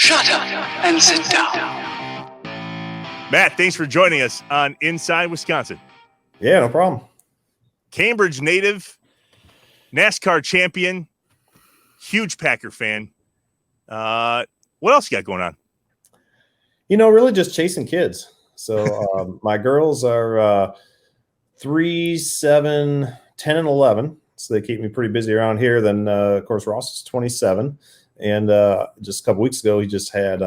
Shut up and sit down. Matt, thanks for joining us on Inside Wisconsin. Yeah, no problem. Cambridge native, NASCAR champion, huge Packer fan. What else you got going on? Really just chasing kids. So my girls are 3, 7, 10, and 11. So they keep me pretty busy around here. Then, of course, Ross is 27. And just a couple weeks ago, he just had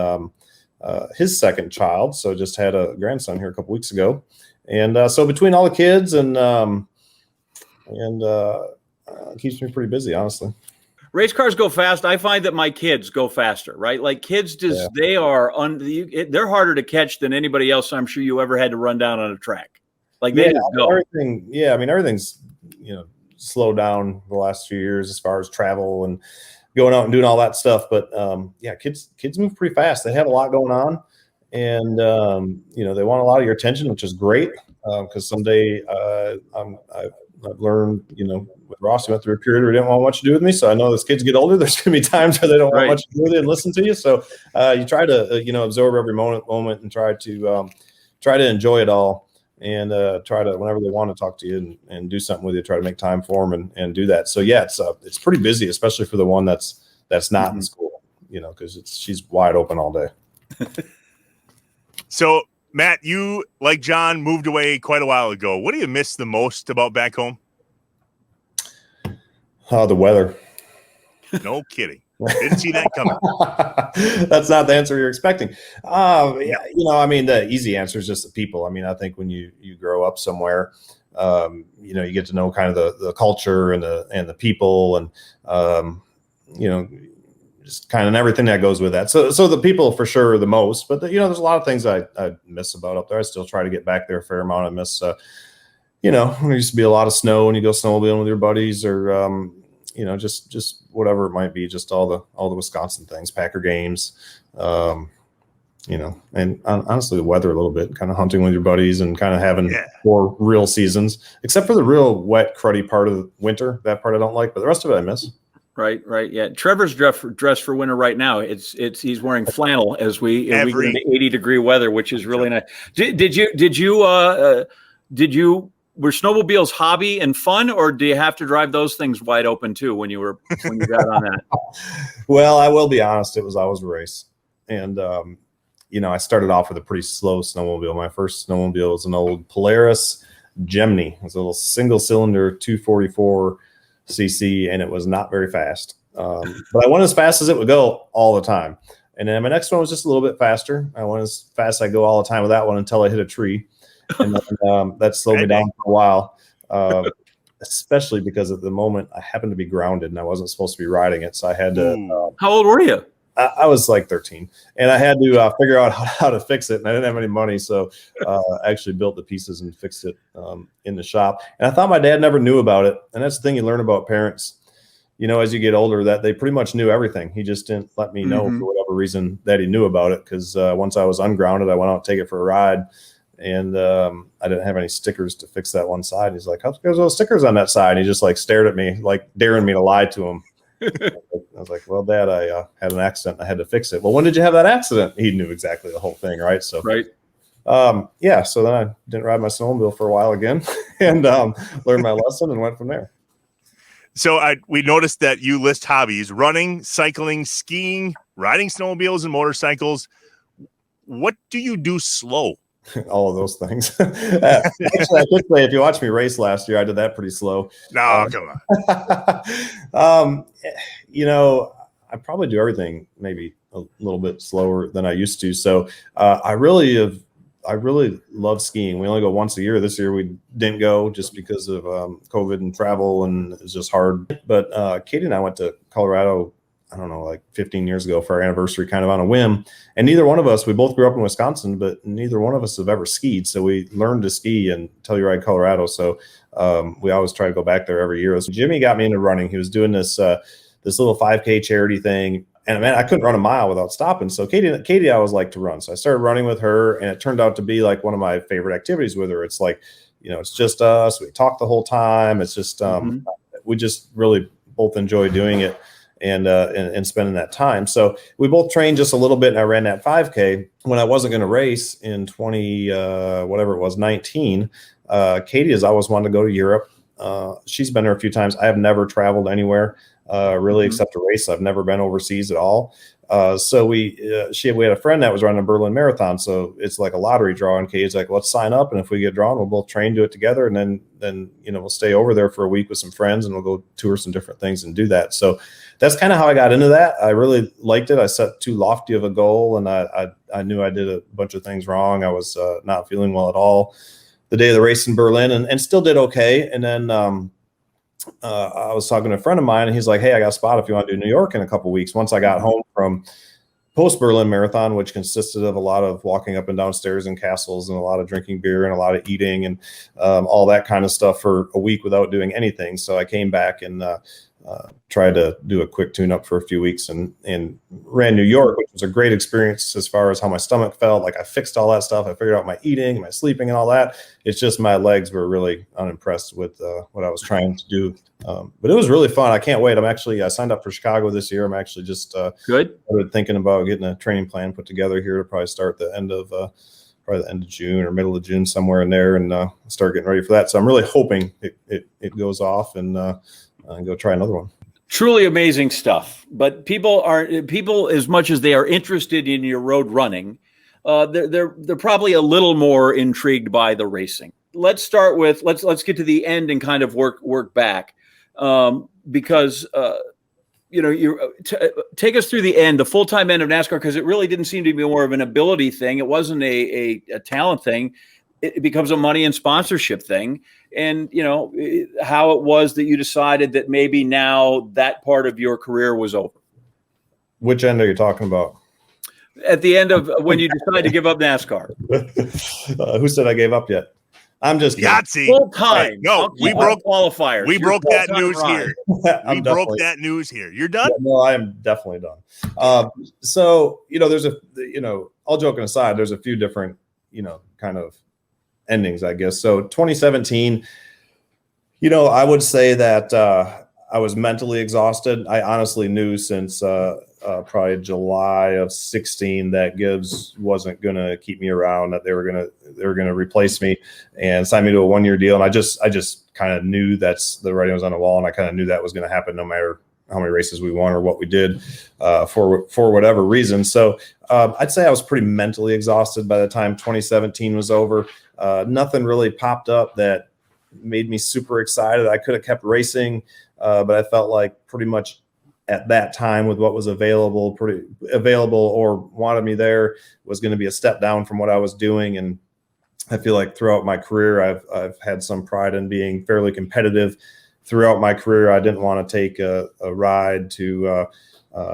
his second child. So just had a grandson here a couple weeks ago. And so between all the kids and keeps me pretty busy, honestly. Race cars go fast. I find that my kids go faster, right? Like kids just, They are, they're harder to catch than anybody else I'm sure you ever had to run down on a track. Like they just go. Everything's, slowed down the last few years as far as travel and going out and doing all that stuff. But kids move pretty fast. They have a lot going on, and they want a lot of your attention, which is great. Because someday I've learned, with Ross, he went through a period where he didn't want much to do with me. So I know as kids get older, there's going to be times where they don't want much to do with you and listen to you. So you try to absorb every moment and try to enjoy it all. And try to, whenever they want to talk to you and do something with you, try to make time for them and do that. So yeah, it's pretty busy, especially for the one that's not in school, because she's wide open all day. So Matt, you, like John, moved away quite a while ago. What do you miss the most about back home? The weather. No kidding. Didn't see that coming. That's not the answer you're expecting. The easy answer is just the people. I think when you grow up somewhere, you get to know kind of the culture and the people and, just kind of everything that goes with that. So the people for sure are the most, but there's a lot of things I miss about up there. I still try to get back there a fair amount. I miss, there used to be a lot of snow and you go snowmobiling with your buddies or, just whatever it might be, just all the Wisconsin things, Packer games, and honestly the weather a little bit, kind of hunting with your buddies and kind of having 4 real seasons, except for the real wet, cruddy part of the winter. That part I don't like, but the rest of it I miss. Right. Yeah. Trevor's dressed for winter right now. He's wearing flannel as we get into 80-degree weather, which is really nice. Did you were snowmobiles hobby and fun, or do you have to drive those things wide open too when you got on that? Well, I will be honest, it was always a race. And I started off with a pretty slow snowmobile. My first snowmobile was an old Polaris Gemini. It was a little single cylinder 244 cc, and it was not very fast. But I went as fast as it would go all the time. And then my next one was just a little bit faster. I went as fast as I go all the time with that one until I hit a tree. And then, that slowed me down for a while, especially because at the moment I happened to be grounded and I wasn't supposed to be riding it. So I had to. How old were you? I was like 13, and I had to figure out how to fix it. And I didn't have any money, so I actually built the pieces and fixed it in the shop. And I thought my dad never knew about it. And that's the thing you learn about parents, as you get older, that they pretty much knew everything. He just didn't let me know for whatever reason that he knew about it. Because once I was ungrounded, I went out to take it for a ride. And I didn't have any stickers to fix that one side. He's like, "How's those stickers on that side?" And he just stared at me, daring me to lie to him. I was like, "Well, Dad, I had an accident. I had to fix it." "Well, when did you have that accident?" He knew exactly the whole thing, right? So, So then I didn't ride my snowmobile for a while again, and learned my lesson and went from there. So we noticed that you list hobbies: running, cycling, skiing, riding snowmobiles, and motorcycles. What do you do slow? All of those things. Actually, I could say if you watched me race last year, I did that pretty slow. No, come on. I probably do everything maybe a little bit slower than I used to. So I really love skiing. We only go once a year. This year we didn't go just because of COVID and travel, and it was just hard. But Katie and I went to Colorado, I don't know, like 15 years ago for our anniversary, kind of on a whim. And neither one of us, we both grew up in Wisconsin, but neither one of us have ever skied. So we learned to ski in Telluride, Colorado. So we always try to go back there every year. So Jimmy got me into running. He was doing this little 5K charity thing. And man, I couldn't run a mile without stopping. So Katie, I always liked to run. So I started running with her, and it turned out to be like one of my favorite activities with her. It's like, it's just us. We talk the whole time. It's just, we just really both enjoy doing it. and spending that time. So we both trained just a little bit, and I ran that 5K when I wasn't going to race in 19. Katie has always wanted to go to Europe. She's been there a few times. I have never traveled anywhere really except to race. I've never been overseas at all. So we had a friend that was running a Berlin Marathon. So it's like a lottery draw, and Katie's like, let's sign up. And if we get drawn, we'll both train, do it together. And then, we'll stay over there for a week with some friends, and we'll go tour some different things and do that. So that's kind of how I got into that. I really liked it. I set too lofty of a goal, and I knew I did a bunch of things wrong. I was not feeling well at all the day of the race in Berlin, and still did okay. And then I was talking to a friend of mine, and he's like, hey, I got a spot if you want to do New York in a couple of weeks. Once I got home from post-Berlin Marathon, which consisted of a lot of walking up and down stairs in castles and a lot of drinking beer and a lot of eating and all that kind of stuff for a week without doing anything. So I came back and tried to do a quick tune-up for a few weeks and ran New York, which was a great experience as far as how my stomach felt. Like I fixed all that stuff. I figured out my eating, my sleeping, and all that. It's just my legs were really unimpressed with what I was trying to do. But it was really fun. I can't wait. I signed up for Chicago this year. I'm actually just thinking about getting a training plan put together here to probably start the end of June or middle of June, somewhere in there, and start getting ready for that. So I'm really hoping it goes off and go try another one. Truly amazing stuff. But people, as much as they are interested in your road running, they're probably a little more intrigued by the racing. Let's start with let's get to the end and kind of work back, because take us through the end, the full-time end of NASCAR, because it really didn't seem to be more of an ability thing. It wasn't a talent thing. It becomes a money and sponsorship thing. And, how it was that you decided that maybe now that part of your career was over. Which end are you talking about? At the end of when you decided to give up NASCAR. Who said I gave up yet? I'm just Yahtzee. Full time. No, we broke qualifiers. We broke that news here. We broke that news here. You're done? Yeah, no, I am definitely done. So, there's all joking aside, there's a few different, kind of endings, I guess. So 2017, I would say that I was mentally exhausted. I honestly knew since probably July of 16 that Gibbs wasn't going to keep me around, that they were going to replace me and sign me to a 1-year deal. And I just kind of knew that's the writing was on the wall, and I kind of knew that was going to happen no matter how many races we won or what we did for whatever reason. So I'd say I was pretty mentally exhausted by the time 2017 was over. Nothing really popped up that made me super excited. I could have kept racing, but I felt like pretty much at that time with what was available or wanted me there was going to be a step down from what I was doing. And I feel like throughout my career, I've had some pride in being fairly competitive. Throughout my career, I didn't want to take a ride to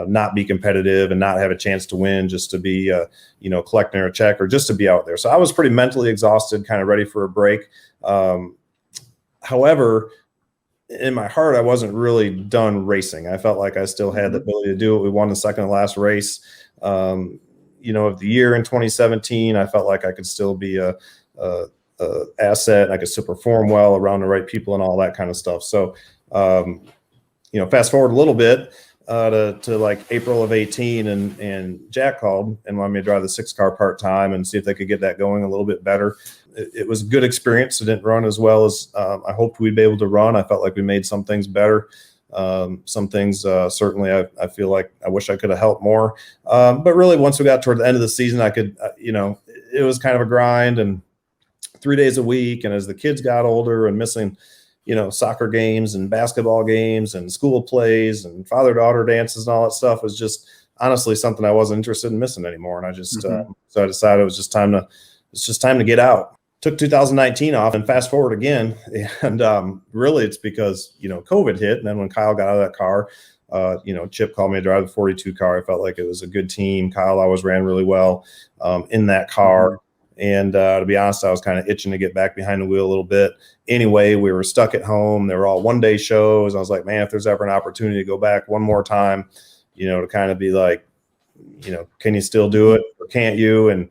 not be competitive and not have a chance to win, just to be, collecting a check or just to be out there. So I was pretty mentally exhausted, kind of ready for a break. However, in my heart, I wasn't really done racing. I felt like I still had the ability to do it. We won the second to last race, of the year in 2017. I felt like I could still be a asset. I could still perform well around the right people and all that kind of stuff. So, fast forward a little bit to like April of 18, and Jack called and wanted me to drive the 6-car part-time and see if they could get that going a little bit better. It was a good experience. It didn't run as well as I hoped we'd be able to run. I felt like we made some things better. Some things certainly I feel like I wish I could have helped more. But really, once we got toward the end of the season, I could, it was kind of a grind and 3 days a week. And as the kids got older and missing, soccer games and basketball games and school plays and father-daughter dances and all that stuff was just honestly something I wasn't interested in missing anymore. And I just, so I decided it was just time to get out. Took 2019 off and fast forward again. And really it's because, COVID hit. And then when Kyle got out of that car, Chip called me to drive the 42 car. I felt like it was a good team. Kyle always ran really well in that car. And to be honest, I was kind of itching to get back behind the wheel a little bit. Anyway, we were stuck at home. They were all one-day shows. I was like, man, if there's ever an opportunity to go back one more time, to kind of be like, can you still do it or can't you? And,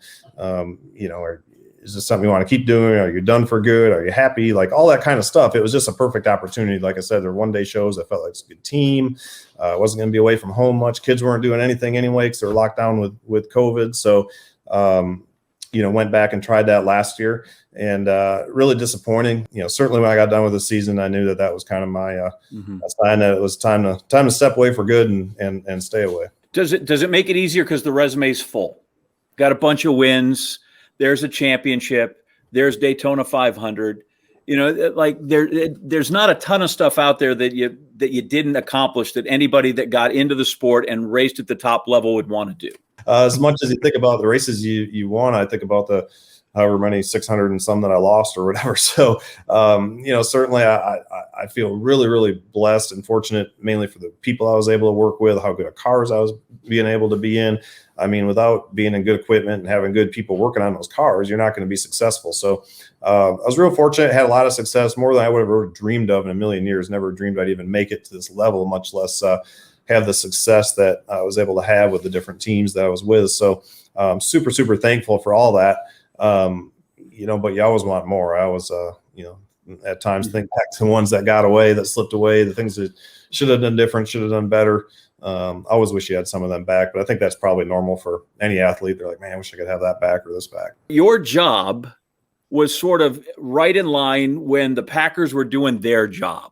is this something you want to keep doing? Are you done for good? Are you happy? Like all that kind of stuff. It was just a perfect opportunity. Like I said, there were one-day shows. I felt like it's a good team. Wasn't going to be away from home much. Kids weren't doing anything anyway because they were locked down with COVID. So, went back and tried that last year, and really disappointing. Certainly when I got done with the season, I knew that was kind of my sign that it was time to step away for good and stay away. Does it make it easier because the resume's full? Got a bunch of wins. There's a championship. There's Daytona 500. There's not a ton of stuff out there that you didn't accomplish that anybody that got into the sport and raced at the top level would want to do. As much as you think about the races you won, I think about the however many 600 and some that I lost or whatever. So, certainly I feel really, really blessed and fortunate, mainly for the people I was able to work with, how good of cars I was being able to be in. I mean, without being in good equipment and having good people working on those cars, you're not going to be successful. So I was real fortunate, had a lot of success, more than I would have ever dreamed of in a million years. Never dreamed I'd even make it to this level, much less have the success that I was able to have with the different teams that I was with. So super, super thankful for all that. But you always want more. I always, at times think back to the ones that got away, that slipped away, the things that should have done different, should have done better. I always wish you had some of them back, but I think that's probably normal for any athlete. They're like, man, I wish I could have that back or this back. Your job was sort of right in line when the Packers were doing their job.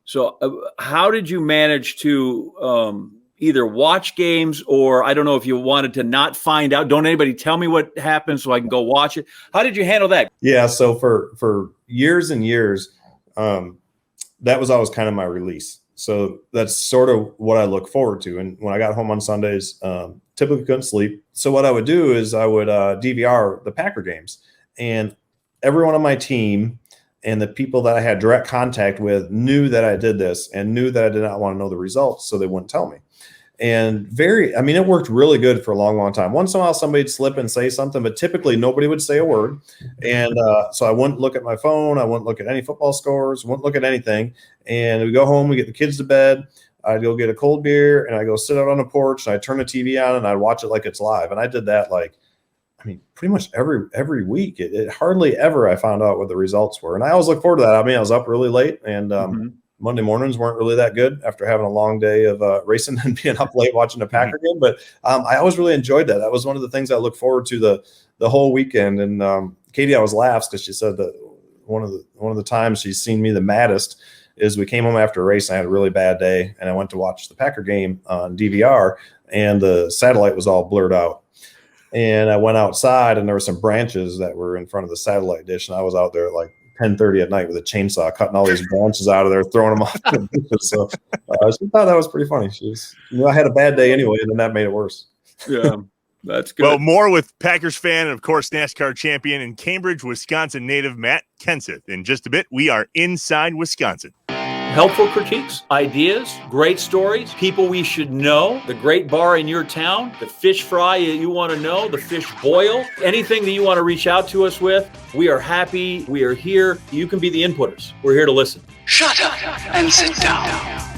So how did you manage to either watch games or I don't know if you wanted to not find out, don't anybody tell me what happened so I can go watch it. How did you handle that? Yeah. So for years and years, that was always kind of my release. So that's sort of what I look forward to. And when I got home on Sundays, typically couldn't sleep. So what I would do is I would DVR the Packer games, and everyone on my team and the people that I had direct contact with knew that I did this and knew that I did not want to know the results, so they wouldn't tell me. And it worked really good for a long, long time. Once in a while, somebody'd slip and say something, but typically nobody would say a word. And so I wouldn't look at my phone. I wouldn't look at any football scores, wouldn't look at anything. And we go home, we get the kids to bed. I'd go get a cold beer and I go sit out on the porch and I'd turn the TV on and I'd watch it like it's live. And I did that pretty much every week. It hardly ever I found out what the results were. And I always look forward to that. I was up really late, and Monday mornings weren't really that good after having a long day of racing and being up late watching the Packer game. But I always really enjoyed that. That was one of the things I look forward to the whole weekend. And Katie always laughs because she said that one of the times she's seen me the maddest is we came home after a race and I had a really bad day, and I went to watch the Packer game on DVR, and the satellite was all blurred out. And I went outside, and there were some branches that were in front of the satellite dish, and I was out there at like 10:30 at night with a chainsaw, cutting all these branches out of there, throwing them off. So she thought that was pretty funny. I had a bad day anyway, and then that made it worse. Yeah, that's good. Well, more with Packers fan and, of course, NASCAR champion and Cambridge, Wisconsin native Matt Kenseth. In just a bit, we are inside Wisconsin. Helpful critiques, ideas, great stories, people we should know, the great bar in your town, the fish fry you want to know, the fish boil, anything that you want to reach out to us with. We are happy. We are here. You can be the inputters. We're here to listen. Shut up and sit down.